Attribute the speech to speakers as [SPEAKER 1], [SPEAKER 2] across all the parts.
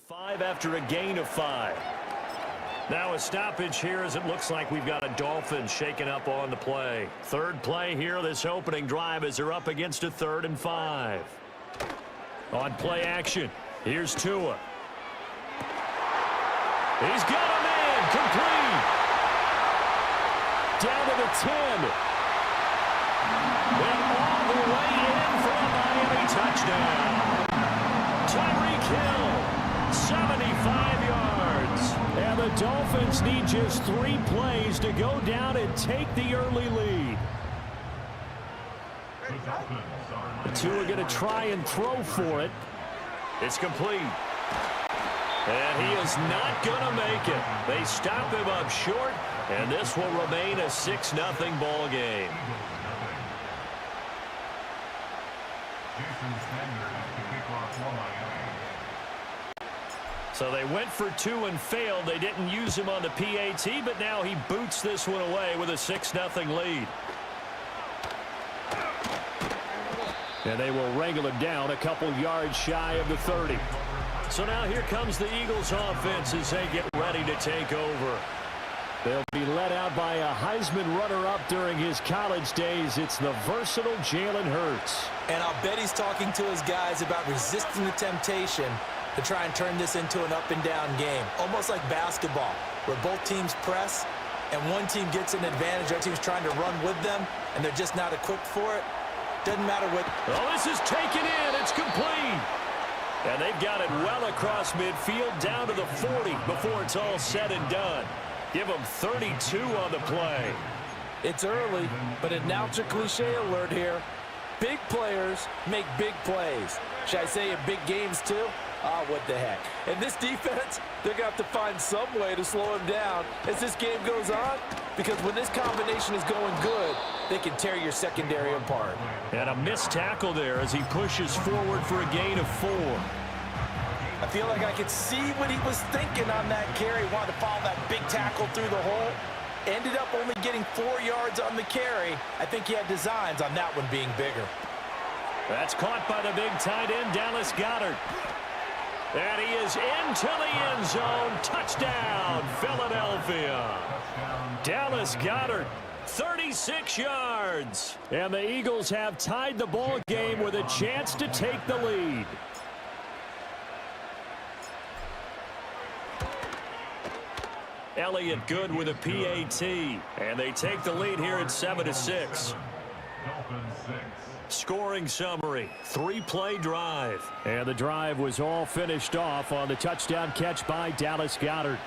[SPEAKER 1] 5 after a gain of 5. Now a stoppage here as it looks like we've got a Dolphins shaking up on the play. Third play here, this opening drive as they're up against a 3rd and 5. On play action, here's Tua. He's got him in, complete. Down to the 10. And all the way in for a Miami touchdown. Tyreek Hill, 75 yards. And the Dolphins need just 3 plays to go down and take the early lead. The two are going to try and throw for it. It's complete. And he is not going to make it. They stop him up short, and this will remain a 6-0 ball game. So they went for 2 and failed. They didn't use him on the PAT, but now he boots this one away with a 6-0 lead. And they will wrangle him down a couple yards shy of the 30. So now here comes the Eagles offense as they get ready to take over. They'll be led out by a Heisman runner-up during his college days. It's the versatile Jalen Hurts.
[SPEAKER 2] And I'll bet he's talking to his guys about resisting the temptation to try and turn this into an up-and-down game. Almost like basketball, where both teams press, and one team gets an advantage, the other team's trying to run with them, and they're just not equipped for it. Doesn't matter what...
[SPEAKER 1] Oh, this is taken in. It's complete. And they've got it well across midfield, down to the 40 before it's all said and done. Give them 32 on the play.
[SPEAKER 2] It's early, but announcer cliche alert here. Big players make big plays. Should I say in big games too? Ah, what the heck. And this defense, they're going to have to find some way to slow him down as this game goes on, because when this combination is going good, they can tear your secondary apart.
[SPEAKER 1] And a missed tackle there as he pushes forward for a gain of 4.
[SPEAKER 2] I feel like I could see what he was thinking on that carry. Wanted to follow that big tackle through the hole. Ended up only getting 4 yards on the carry. I think he had designs on that one being bigger.
[SPEAKER 1] That's caught by the big tight end, Dallas Goedert. And he is into the end zone. Touchdown, Philadelphia. Dallas Goedert, 36 yards. And the Eagles have tied the ball game with a chance to take the lead. Elliott good with a PAT. And they take the lead here at 7-6. Scoring summary, 3-play drive. And the drive was all finished off on the touchdown catch by Dallas Goedert.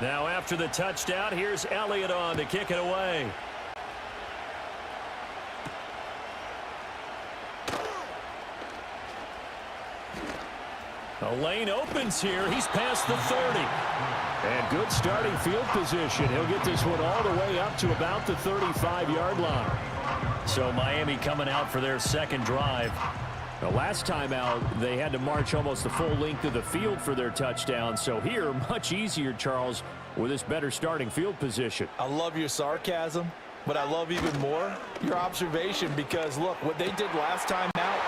[SPEAKER 1] Now after the touchdown, here's Elliott on to kick it away. The lane opens here. He's past the 30. And good starting field position. He'll get this one all the way up to about the 35-yard line. So Miami coming out for their second drive. The last time out, they had to march almost the full length of the field for their touchdown. So here, much easier, Charles, with this better starting field position.
[SPEAKER 2] I love your sarcasm, but I love even more your observation, because, look, what they did last time out.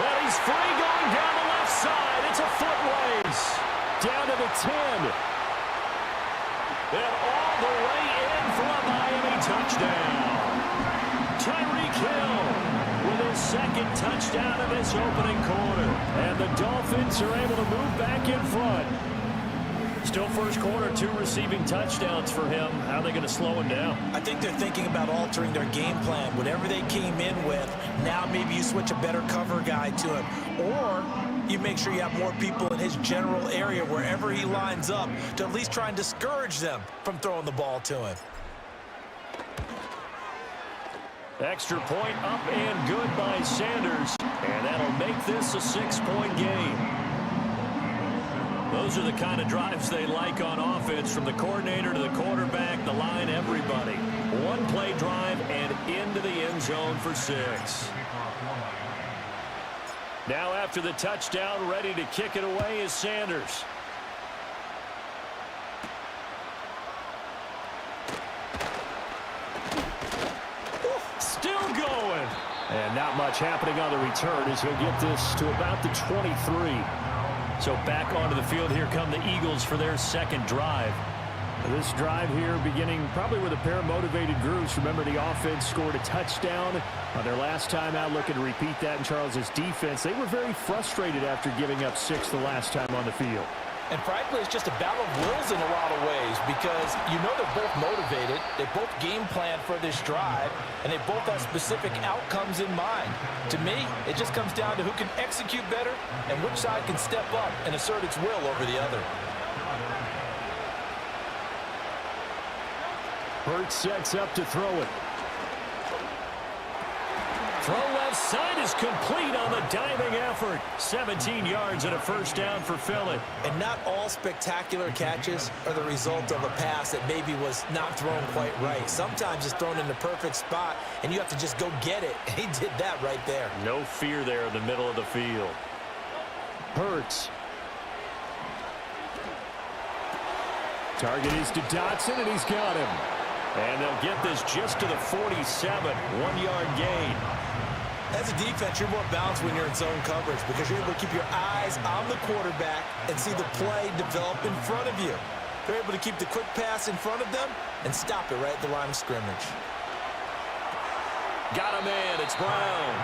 [SPEAKER 1] And he's free going down the left side. It's a foot race. Down to the 10. And all the way in for a Miami touchdown. Tyreek Hill with his second touchdown of this opening quarter. And the Dolphins are able to move back in front. Still first quarter, 2 receiving touchdowns for him. How are they going to slow him down?
[SPEAKER 2] I think they're thinking about altering their game plan. Whatever they came in with, now maybe you switch a better cover guy to him. Or you make sure you have more people in his general area wherever he lines up to at least try and discourage them from throwing the ball to him.
[SPEAKER 1] Extra point up and good by Sanders. And that'll make this a 6-point game. Those are the kind of drives they like on offense, from the coordinator to the quarterback, the line, everybody. 1-play drive and into the end zone for 6. Now after the touchdown, ready to kick it away is Sanders. much happening on the return as he'll get this to about the 23. So back onto the field, here come the Eagles for their second drive. This drive here beginning probably with a pair of motivated GOOs. Remember, the offense scored a touchdown on their last time out, looking to repeat that in Charles's defense. They were very frustrated after giving up 6 the last time on the field.
[SPEAKER 2] And frankly, it's just a battle of wills in a lot of ways because you know they're both motivated, they both game plan for this drive, and they both have specific outcomes in mind. To me, it just comes down to who can execute better and which side can step up and assert its will over the other.
[SPEAKER 1] Hurts sets up to throw it. Throw left side is complete on the diving effort. 17 yards and a first down for Philly.
[SPEAKER 2] And not all spectacular catches are the result of a pass that maybe was not thrown quite right. Sometimes it's thrown in the perfect spot, and you have to just go get it. And he did that right there.
[SPEAKER 1] No fear there in the middle of the field. Hurts. Target is to Dotson, and he's got him. And they'll get this just to the 47, 1-yard gain.
[SPEAKER 2] As a defense, you're more balanced when you're in zone coverage because you're able to keep your eyes on the quarterback and see the play develop in front of you. They're able to keep the quick pass in front of them and stop it right at the line of scrimmage.
[SPEAKER 1] Got him in. It's Brown.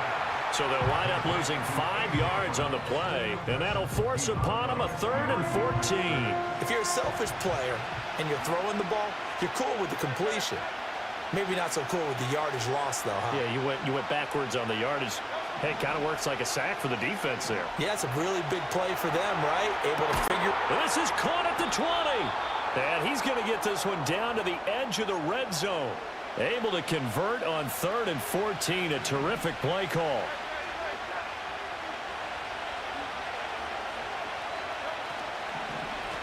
[SPEAKER 1] So they'll wind up losing 5 yards on the play, and that'll force upon them a 3rd and 14.
[SPEAKER 2] If you're a selfish player and you're throwing the ball, you're cool with the completion. Maybe not so cool with the yardage loss, though, huh?
[SPEAKER 1] Yeah, you went backwards on the yardage. Hey, it kind of works like a sack for the defense there.
[SPEAKER 2] Yeah, it's a really big play for them, right? Able to figure.
[SPEAKER 1] This is caught at the 20. And he's going to get this one down to the edge of the red zone. Able to convert on 3rd and 14. A terrific play call.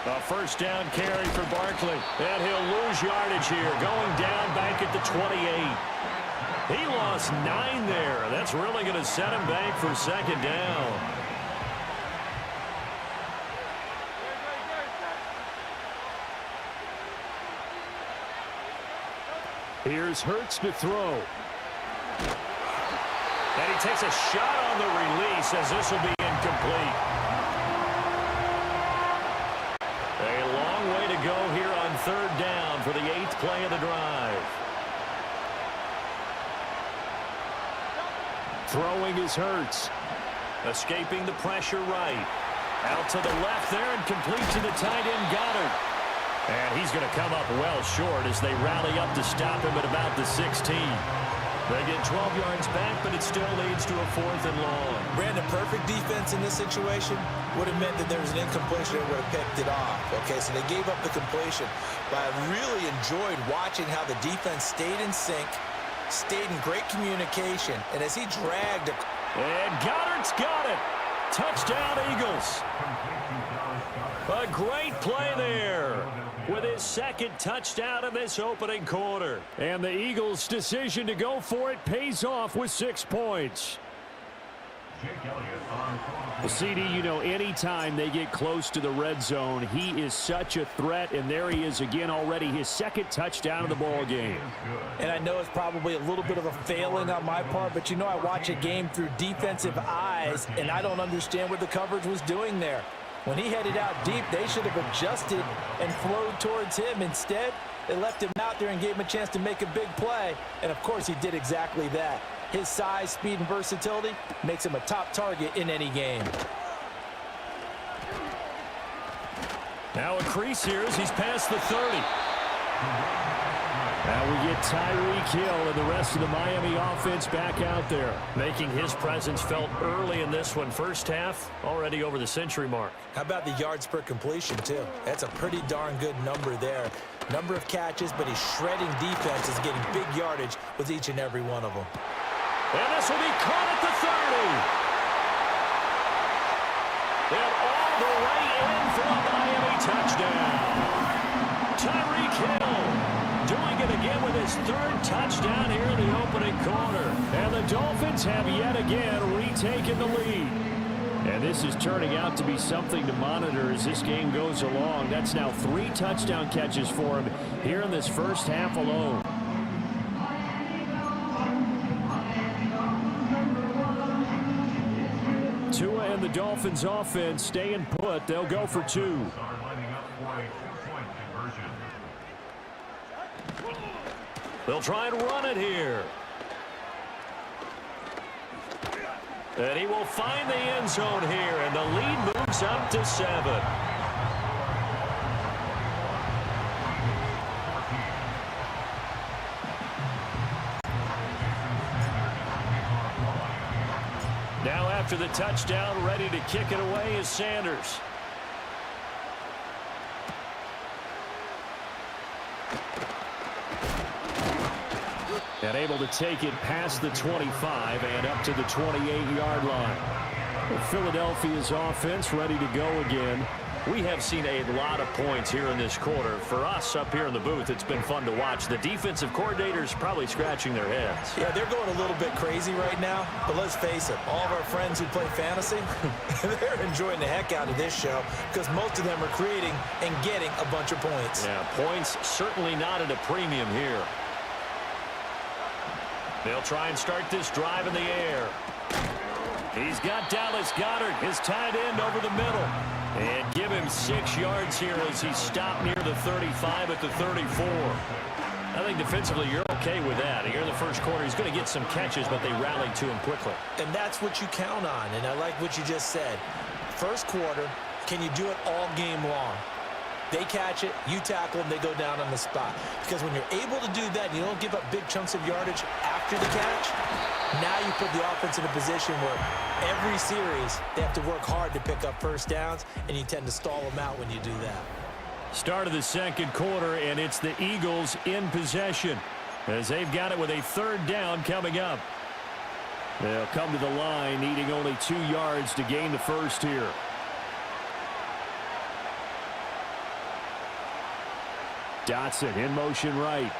[SPEAKER 1] A first down carry for Barkley. And he'll lose yardage here. Going down back at the 28. He lost 9 there. That's really going to set him back for 2nd down. Here's Hurts to throw. And he takes a shot on the release as this will be incomplete. A long way to go here on 3rd down for the 8th play of the drive. Throwing is Hurts. Escaping the pressure right. Out to the left there and complete to the tight end Goddard. And he's going to come up well short as they rally up to stop him at about the 16. They get 12 yards back, but it still leads to a 4th and long.
[SPEAKER 2] Brandon, perfect defense in this situation would have meant that there was an incompletion that would have picked it off. Okay, so they gave up the completion. But I really enjoyed watching how the defense stayed in sync, stayed in great communication, and as he dragged.
[SPEAKER 1] And Goddard's got it. Touchdown, Eagles. A great play there with his 2nd touchdown in this opening quarter. And the Eagles' decision to go for it pays off with 6 points. Well, CD, you know, anytime they get close to the red zone, he is such a threat, and there he is again already, his 2nd touchdown of the ball game.
[SPEAKER 2] And I know it's probably a little bit of a failing on my part, but you know I watch a game through defensive eyes, and I don't understand what the coverage was doing there. When he headed out deep, they should have adjusted and flowed towards him. Instead, they left him out there and gave him a chance to make a big play. And, of course, he did exactly that. His size, speed, and versatility makes him a top target in any game.
[SPEAKER 1] Now a crease here as he's past the 30. Now we get Tyreek Hill and the rest of the Miami offense back out there, making his presence felt early in this one. First half, already over the century mark.
[SPEAKER 2] How about the yards per completion, too? That's a pretty darn good number there. Number of catches, but he's shredding defenses, getting big yardage with each and every one of them.
[SPEAKER 1] And this will be caught at the 30. And all the way in for a Miami touchdown. Tyreek Hill doing it again with his 3rd touchdown here in the opening quarter. And the Dolphins have yet again retaken the lead. And this is turning out to be something to monitor as this game goes along. That's now 3 touchdown catches for him here in this first half alone. again, the Dolphins offense staying put. They'll go for two. They'll try and run it here. And he will find the end zone here, and the lead moves up to 7. Now after the touchdown, ready to kick it away is Sanders. And able to take it past the 25 and up to the 28-yard line. Philadelphia's offense ready to go again. We have seen a lot of points here in this quarter. For us up here in the booth, it's been fun to watch. The defensive coordinators probably scratching their heads.
[SPEAKER 2] Yeah, they're going a little bit crazy right now. But let's face it, all of our friends who play fantasy, they're enjoying the heck out of this show because most of them are creating and getting a bunch of points.
[SPEAKER 1] Yeah, points certainly not at a premium here. They'll try and start this drive in the air. He's got Dallas Goedert, his tight end, over the middle. And give him 6 yards here as he stopped near the 35 at the 34. I think defensively you're okay with that. Here in the first quarter, he's going to get some catches, but they rallied to him quickly.
[SPEAKER 2] And that's what you count on, and I like what you just said. First quarter, can you do it all game long? They catch it, you tackle them, they go down on the spot. Because when you're able to do that, you don't give up big chunks of yardage after the catch. Now you put the offense in a position where every series they have to work hard to pick up first downs, and you tend to stall them out when you do that.
[SPEAKER 1] Start of the second quarter, and it's the Eagles in possession as they've got it with a 3rd down coming up. They'll come to the line needing only 2 yards to gain the first here. Dotson in motion right.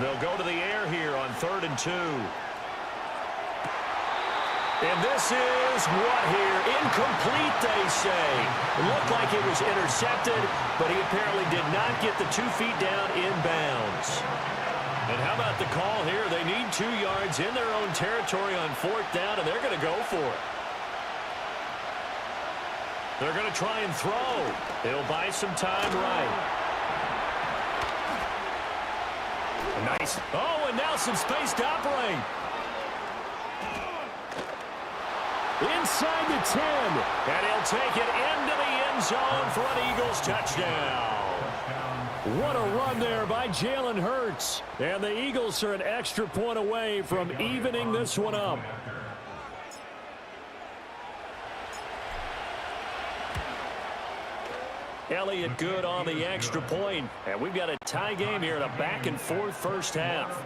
[SPEAKER 1] They'll go to the air here on 3rd and 2. And this is what here? Incomplete, they say. It looked like it was intercepted, but he apparently did not get the 2 feet down in bounds. And how about the call here? They need 2 yards in their own territory on 4th down, and they're going to go for it. They're going to try and throw. They'll buy some time right. Nice. Oh, and now some space to operate. Inside the 10. And he'll take it into the end zone for an Eagles touchdown. What a run there by Jalen Hurts. And the Eagles are an extra point away from evening this one up. Elliott good on the extra point. And we've got a tie game here in a back-and-forth first half.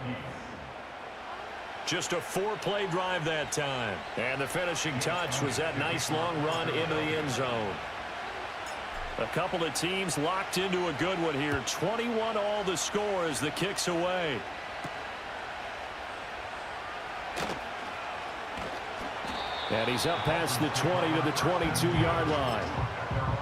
[SPEAKER 1] Just a 4-play drive that time. And the finishing touch was that nice long run into the end zone. A couple of teams locked into a good one here. 21 all the score as the kick's away. And he's up past the 20 to the 22-yard line.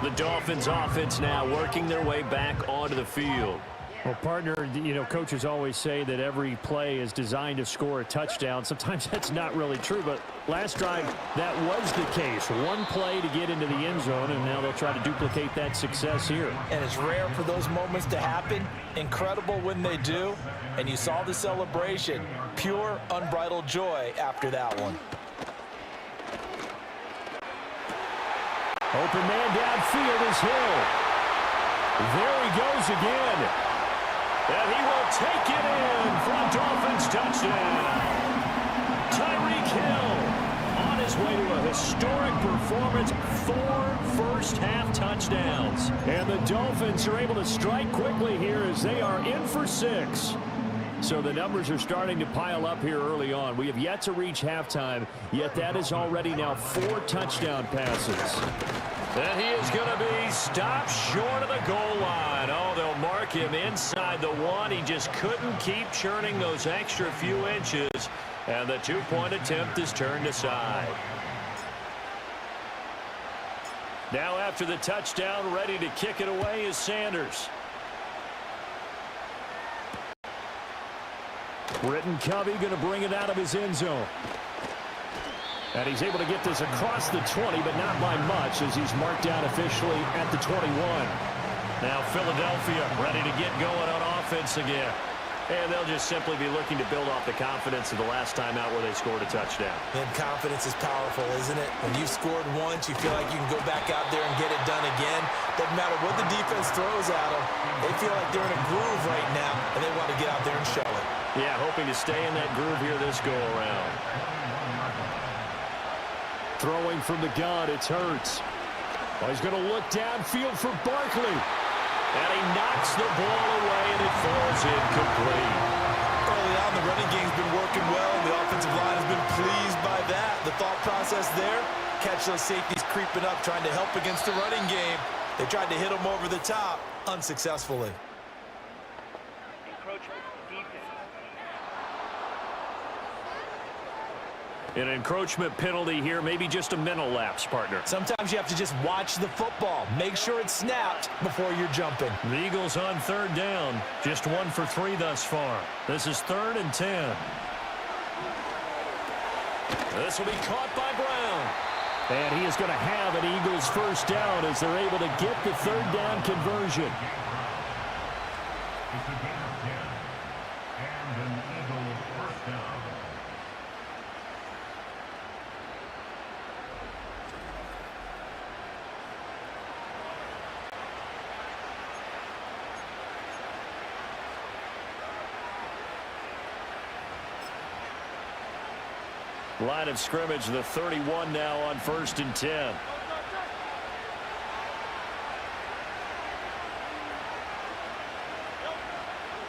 [SPEAKER 1] The Dolphins offense now working their way back onto the field. Well, partner, you know, coaches always say that every play is designed to score a touchdown. Sometimes that's not really true, but last drive, that was the case. One play to get into the end zone, and now they'll try to duplicate that success here.
[SPEAKER 2] And it's rare for those moments to happen. Incredible when they do. And you saw the celebration. Pure, unbridled joy after that one.
[SPEAKER 1] Open man downfield is Hill. There he goes again. And he will take it in for a Dolphins touchdown. Tyreek Hill on his way to a historic performance. 4 first-half touchdowns. And the Dolphins are able to strike quickly here as they are in for 6. So the numbers are starting to pile up here early on. We have yet to reach halftime, yet that is already now 4 touchdown passes. And he is going to be stopped short of the goal line. Oh, they'll mark him inside the 1. He just couldn't keep churning those extra few inches. And the 2-point attempt is turned aside. Now after the touchdown, ready to kick it away is Sanders. Britton Covey going to bring it out of his end zone. And he's able to get this across the 20, but not by much as he's marked down officially at the 21. Now Philadelphia ready to get going on offense again. And they'll just simply be looking to build off the confidence of the last time out where they scored a touchdown.
[SPEAKER 2] And confidence is powerful, isn't it? When you've scored once, you feel like you can go back out there and get it done again. Doesn't matter what the defense throws at them. They feel like they're in a groove right now, and they want to get out there and show it.
[SPEAKER 1] Yeah, hoping to stay in that groove here this go-around. Throwing from the gun, it's Hurts. Oh, he's going to look downfield for Barkley. And he knocks the ball away, and it falls incomplete.
[SPEAKER 2] Early on, the running game's been working well. The offensive line has been pleased by that. The thought process there, catch those safeties creeping up, trying to help against the running game. They tried to hit them over the top, unsuccessfully.
[SPEAKER 1] An encroachment penalty here, maybe just a mental lapse, partner.
[SPEAKER 2] Sometimes you have to just watch the football. Make sure it's snapped before you're jumping.
[SPEAKER 1] The Eagles on third down. Just 1 for 3 thus far. This is 3rd and 10. This will be caught by Brown. And he is going to have an Eagles first down as they're able to get the third down conversion. Line of scrimmage, the 31 now on 1st and 10.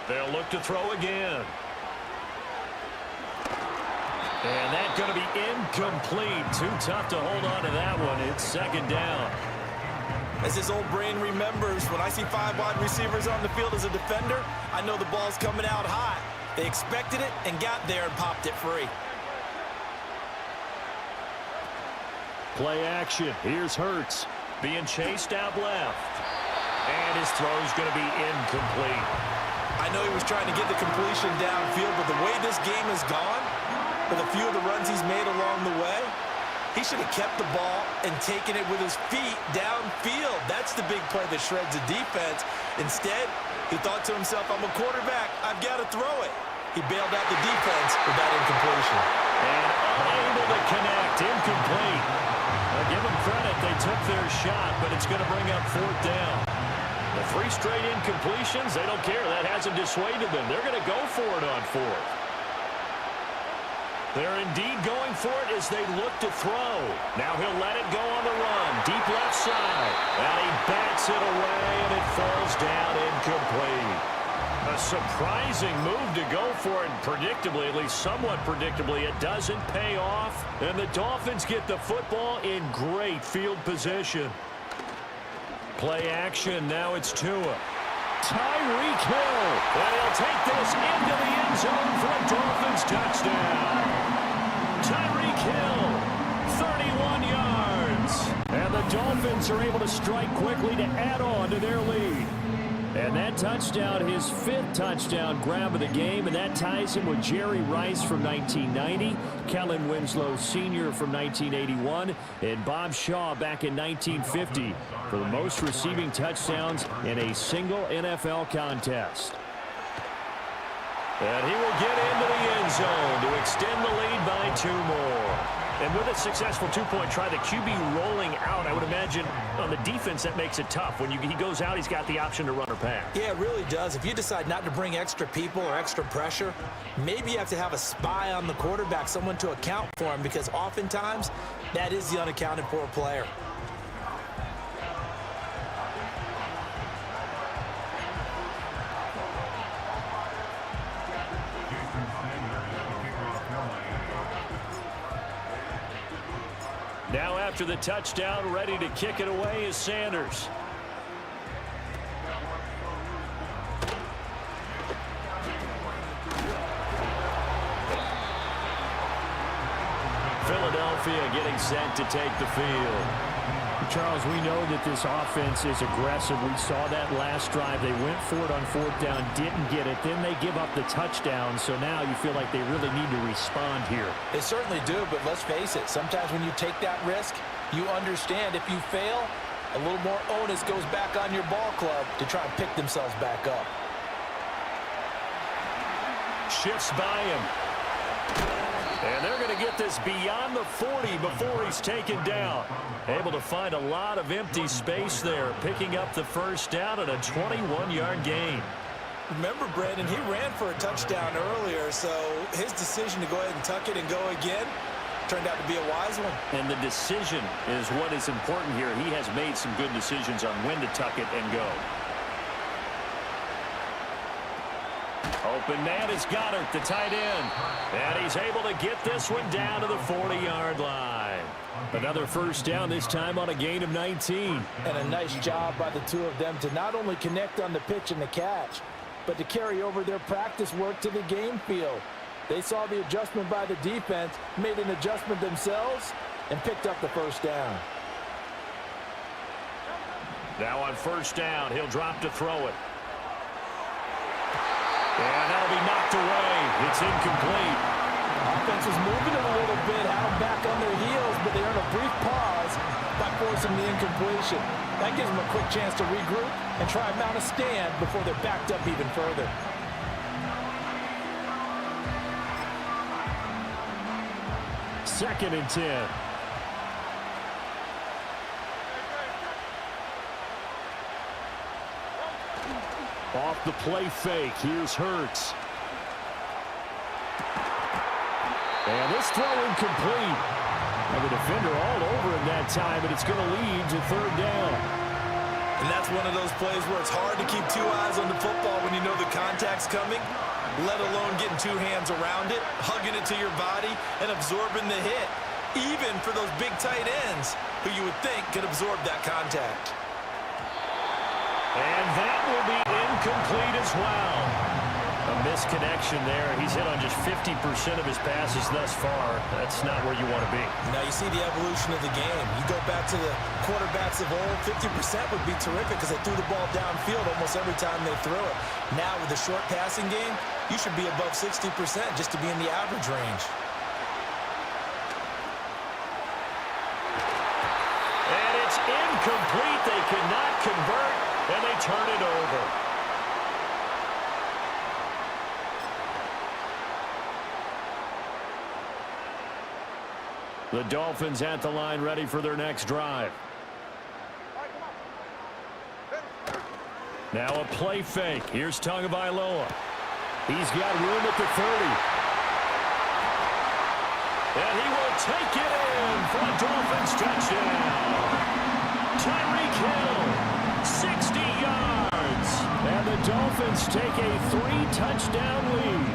[SPEAKER 1] They'll look to throw again. And that's going to be incomplete. Too tough to hold on to that one. It's 2nd down.
[SPEAKER 2] As his old brain remembers, when I see 5 wide receivers on the field as a defender, I know the ball's coming out hot. They expected it and got there and popped it free.
[SPEAKER 1] Play action. Here's Hurts being chased out left. And his throw's going to be incomplete.
[SPEAKER 2] I know he was trying to get the completion downfield, but the way this game has gone, with a few of the runs he's made along the way, he should have kept the ball and taken it with his feet downfield. That's the big play that shreds the defense. Instead, he thought to himself, I'm a quarterback. I've got to throw it. He bailed out the defense with that incompletion.
[SPEAKER 1] And unable to connect. Incomplete. Give them credit. They took their shot, but it's going to bring up 4th down. The 3 straight incompletions, they don't care. That hasn't dissuaded them. They're going to go for it on 4th. They're indeed going for it as they look to throw. Now he'll let it go on the run. Deep left side. And he bats it away, and it falls down incomplete. A surprising move to go for it, and predictably, at least somewhat predictably, it doesn't pay off. And the Dolphins get the football in great field position. Play action, now it's Tua. Tyreek Hill, and he'll take this into the end zone for a Dolphins touchdown. Tyreek Hill, 31 yards. And the Dolphins are able to strike quickly to add on to their lead. And that touchdown, his 5th touchdown grab of the game, and that ties him with Jerry Rice from 1990, Kellen Winslow Sr. from 1981, and Bob Shaw back in 1950 for the most receiving touchdowns in a single NFL contest. And he will get into the end zone to extend the lead by 2 more. And with a successful 2-point try, the QB rolling out, I would imagine on the defense that makes it tough. When he goes out, he's got the option to run or pass.
[SPEAKER 2] Yeah, it really does. If you decide not to bring extra people or extra pressure, maybe you have to have a spy on the quarterback, someone to account for him, because oftentimes that is the unaccounted for player.
[SPEAKER 1] Now after the touchdown, ready to kick it away is Sanders. Philadelphia getting set to take the field. Charles, we know that this offense is aggressive. We saw that last drive. They went for it on fourth down, didn't get it. Then they give up the touchdown. So now you feel like they really need to respond here.
[SPEAKER 2] They certainly do, but let's face it. Sometimes when you take that risk, you understand if you fail, a little more onus goes back on your ball club to try and pick themselves back up.
[SPEAKER 1] Shifts by him. And they're going to get this beyond the 40 before he's taken down. Able to find a lot of empty space there, picking up the first down at a 21-yard gain.
[SPEAKER 2] Remember, Brandon, he ran for a touchdown earlier, so his decision to go ahead and tuck it and go again turned out to be a wise one.
[SPEAKER 1] And the decision is what is important here. He has made some good decisions on when to tuck it and go. Open man is Goddard, the tight end. And he's able to get this one down to the 40-yard line. Another first down, this time on a gain of 19.
[SPEAKER 2] And a nice job by the two of them to not only connect on the pitch and the catch, but to carry over their practice work to the game field. They saw the adjustment by the defense, made an adjustment themselves, and picked up the first down.
[SPEAKER 1] Now on first down, he'll drop to throw it. And that'll be knocked away. It's incomplete.
[SPEAKER 2] Offense is moving it a little bit, had them back on their heels, but they earn a brief pause by forcing the incompletion. That gives them a quick chance to regroup and try and mount a stand before they're backed up even further.
[SPEAKER 1] Second and 10. Off the play fake. Here's Hurts. And this throw incomplete. And the defender all over him that time, but it's going to lead to third down.
[SPEAKER 2] And that's one of those plays where it's hard to keep two eyes on the football when you know the contact's coming, let alone getting two hands around it, hugging it to your body, and absorbing the hit, even for those big tight ends who you would think could absorb that contact.
[SPEAKER 1] And that will be incomplete as well. A misconnection there. He's hit on just 50% of his passes thus far. That's not where you want to be.
[SPEAKER 2] Now you see the evolution of the game. You go back to the quarterbacks of old, 50% would be terrific because they threw the ball downfield almost every time they threw it. Now with the short passing game, you should be above 60% just to be in the average range.
[SPEAKER 1] And it's incomplete. They cannot convert, and they turn it over. The Dolphins at the line ready for their next drive. Now a play fake. Here's Tagovailoa. He's got room at the 30. And he will take it in for a Dolphins touchdown. Tyreek Hill, 60 yards. And the Dolphins take a 3-touchdown lead.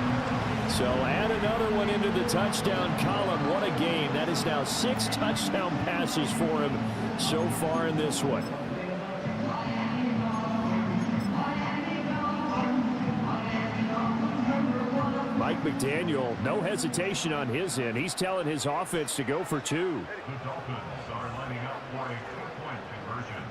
[SPEAKER 1] So add another one into the touchdown column. What a game. That is now 6 touchdown passes for him so far in this one. Mike McDaniel, no hesitation on his end. He's telling his offense to go for 2.
[SPEAKER 3] The Dolphins are lining up for a 2-point conversion.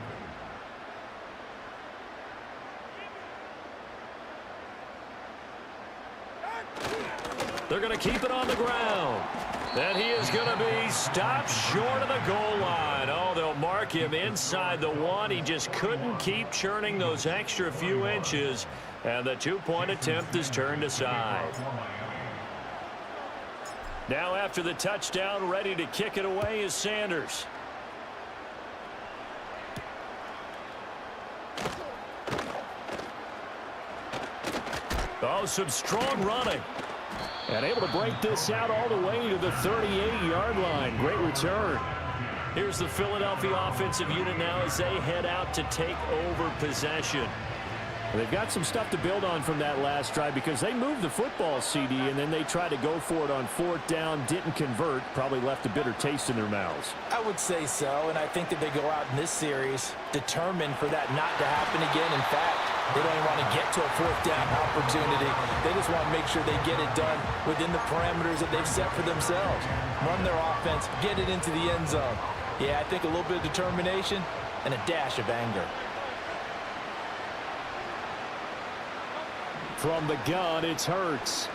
[SPEAKER 1] They're going to keep it on the ground. And he is going to be stopped short of the goal line. Oh, they'll mark him inside the 1. He just couldn't keep churning those extra few inches. And the 2-point attempt is turned aside. Now after the touchdown, ready to kick it away is Sanders. Oh, some strong running. And able to break this out all the way to the 38-yard line. Great return. Here's the Philadelphia offensive unit now as they head out to take over possession. They've got some stuff to build on from that last drive because they moved the football, CD, and then they tried to go for it on fourth down, didn't convert, probably left a bitter taste in their mouths.
[SPEAKER 2] I would say so, and I think that they go out in this series determined for that not to happen again. In fact, they don't even want to get to a fourth down opportunity. They just want to make sure they get it done within the parameters that they've set for themselves. Run their offense, get it into the end zone. Yeah, I think a little bit of determination and a dash of anger.
[SPEAKER 1] From the gun, it's Hurts.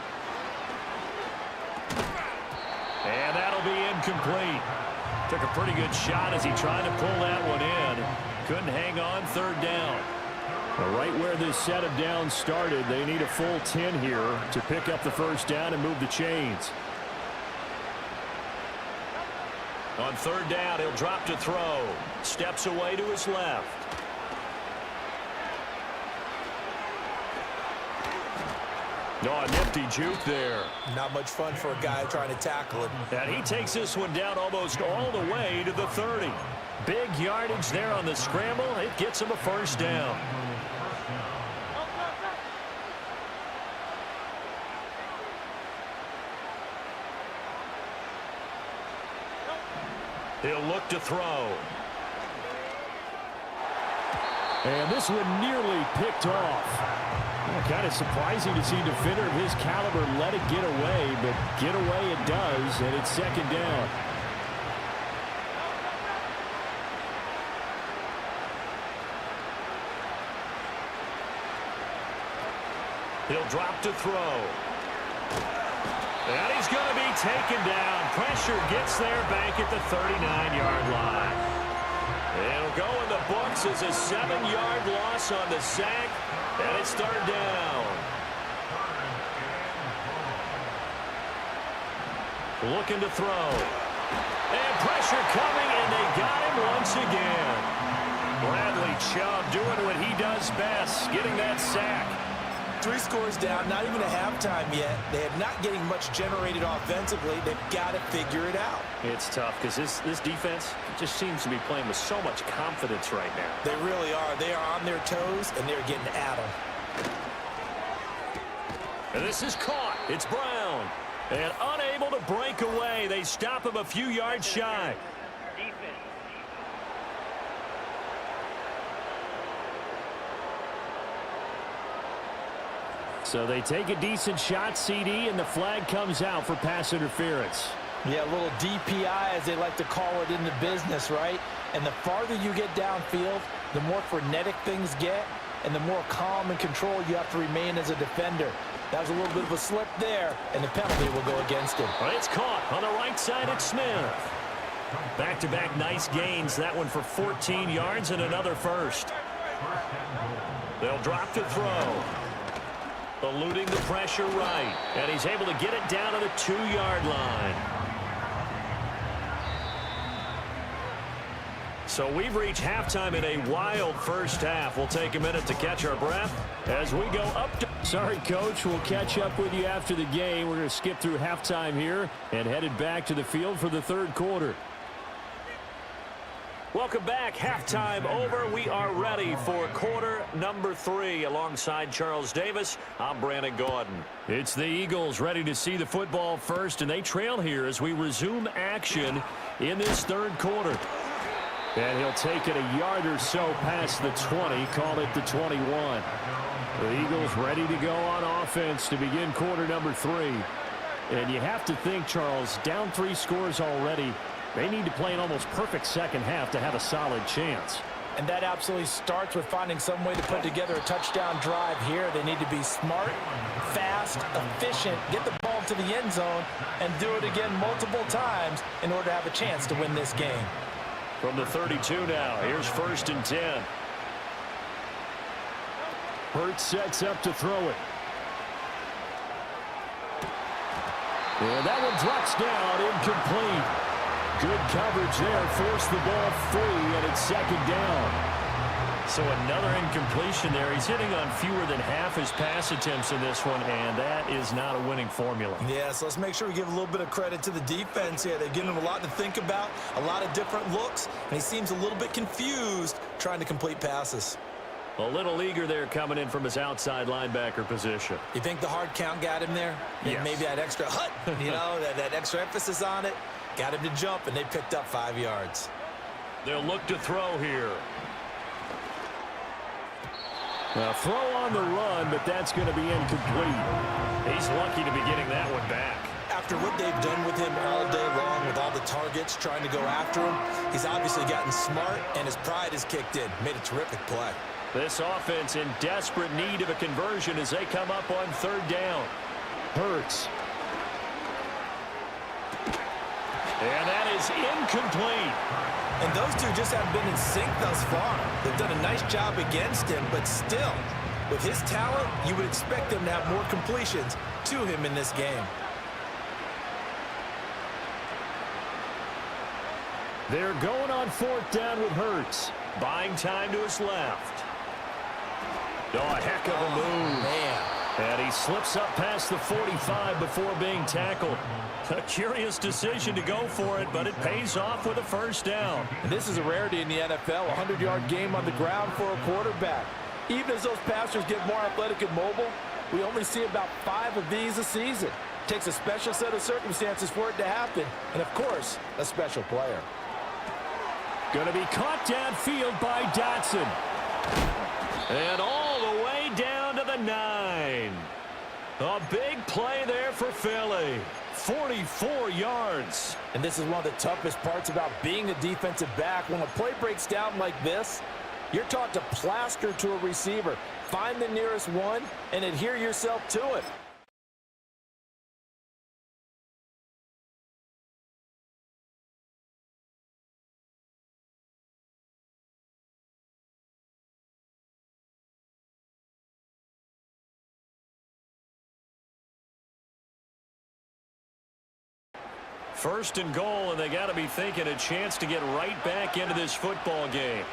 [SPEAKER 1] And that'll be incomplete. Took a pretty good shot as he tried to pull that one in. Couldn't hang on third down. Well, right where this set of downs started, they need a full 10 here to pick up the first down and move the chains. On third down, he'll drop to throw. Steps away to his left. Oh, a nifty juke there.
[SPEAKER 2] Not much fun for a guy trying to tackle it.
[SPEAKER 1] And he takes this one down almost all the way to the 30. Big yardage there on the scramble. It gets him a first down. He'll look to throw. And this one nearly picked off. Kind of surprising to see a defender of his caliber let it get away, but get away it does, and it's second down. He'll drop to throw. And he's going to be taken down. Pressure gets there back at the 39-yard line. It'll go in the books as a 7-yard loss on the sack. And it's third down. Looking to throw. And pressure coming, and they got him once again. Bradley Chubb doing what he does best, getting that sack.
[SPEAKER 2] 3 scores down, not even a halftime yet. They are not getting much generated offensively. They've got to figure it out.
[SPEAKER 1] It's tough because this defense just seems to be playing with so much confidence right now.
[SPEAKER 2] They really are. They are on their toes, and they're getting at them.
[SPEAKER 1] And this is caught. It's Brown. And unable to break away. They stop him a few yards shy. So they take a decent shot, CD, and the flag comes out for pass interference.
[SPEAKER 2] Yeah, a little DPI, as they like to call it in the business, right? And the farther you get downfield, the more frenetic things get, and the more calm and control you have to remain as a defender. That was a little bit of a slip there, and the penalty will go against him.
[SPEAKER 1] Well, it's caught on the right side at Smith. Back-to-back nice gains. That one for 14 yards and another first. They'll drop to throw. Eluding the pressure right. And he's able to get it down to the 2-yard line. So we've reached halftime in a wild first half. We'll take a minute to catch our breath as we go up to... Sorry, Coach. We'll catch up with you after the game. We're going to skip through halftime here and headed back to the field for the third quarter. Welcome back. Halftime over. We are ready for quarter number 3. Alongside Charles Davis, I'm Brandon Gordon. It's the Eagles ready to see the football first, and they trail here as we resume action in this third quarter. And he'll take it a yard or so past the 20, call it the 21. The Eagles ready to go on offense to begin quarter number 3. And you have to think, Charles, down 3 scores already. They need to play an almost perfect second half to have a solid chance.
[SPEAKER 2] And that absolutely starts with finding some way to put together a touchdown drive here. They need to be smart, fast, efficient, get the ball to the end zone, and do it again multiple times in order to have a chance to win this game.
[SPEAKER 1] From the 32 now, here's 1st and 10. Hurts sets up to throw it. And that one drops down, incomplete. Good coverage there, forced the ball free, and it's second down. So another incompletion there. He's hitting on fewer than half his pass attempts in this one, and that is not a winning formula.
[SPEAKER 2] Yeah, so let's make sure we give a little bit of credit to the defense here. They're giving him a lot to think about, a lot of different looks, and he seems a little bit confused trying to complete passes.
[SPEAKER 1] A little eager there coming in from his outside linebacker position.
[SPEAKER 2] You think the hard count got him there?
[SPEAKER 1] Yes.
[SPEAKER 2] Maybe that extra hut, you know, that extra emphasis on it. Got him to jump, and they picked up 5 yards.
[SPEAKER 1] They'll look to throw here. Now, throw on the run, but that's going to be incomplete. He's lucky to be getting that one back.
[SPEAKER 2] After After what they've done with him all day long, with all the targets trying to go after him, he's obviously gotten smart, and his pride has kicked in. Made a terrific play.
[SPEAKER 1] This offense in desperate need of a conversion as they come up on third down. Hurts. And that is incomplete.
[SPEAKER 2] And those two just haven't been in sync thus far. They've done a nice job against him, but still, with his talent, you would expect them to have more completions to him in this game.
[SPEAKER 1] They're going on fourth down with Hurts. Buying time to his left. Oh, a heck of a move.
[SPEAKER 2] Man.
[SPEAKER 1] And he slips up past the 45 before being tackled. A curious decision to go for it, but it pays off with a first down.
[SPEAKER 2] And this is a rarity in the NFL, a 100-yard game on the ground for a quarterback. Even as those passers get more athletic and mobile, we only see about 5 of these a season. It takes a special set of circumstances for it to happen, and of course, a special player.
[SPEAKER 1] Going to be caught downfield by Dotson. And all the way down to the 9. A big play there for Philly. 44 yards.
[SPEAKER 2] And this is one of the toughest parts about being a defensive back. When a play breaks down like this, you're taught to plaster to a receiver. Find the nearest one and adhere yourself to it.
[SPEAKER 1] First and goal, and they got to be thinking a chance to get right back into this football game.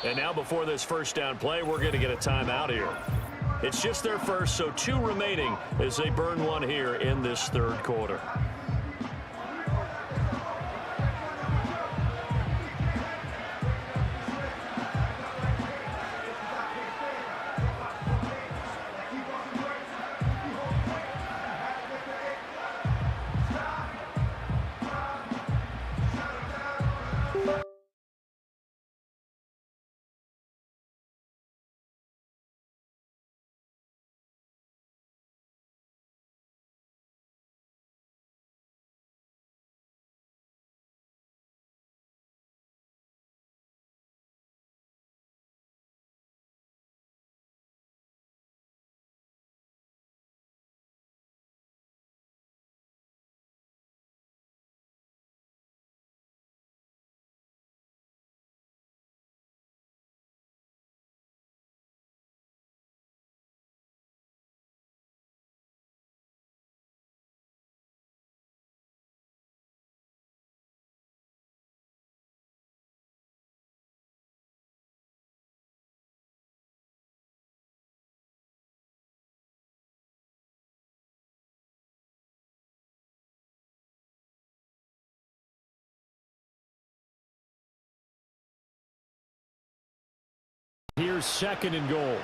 [SPEAKER 1] And now before this first down play, we're going to get a timeout here. It's just their first, so 2 remaining as they burn one here in this third quarter. Here's second and goal.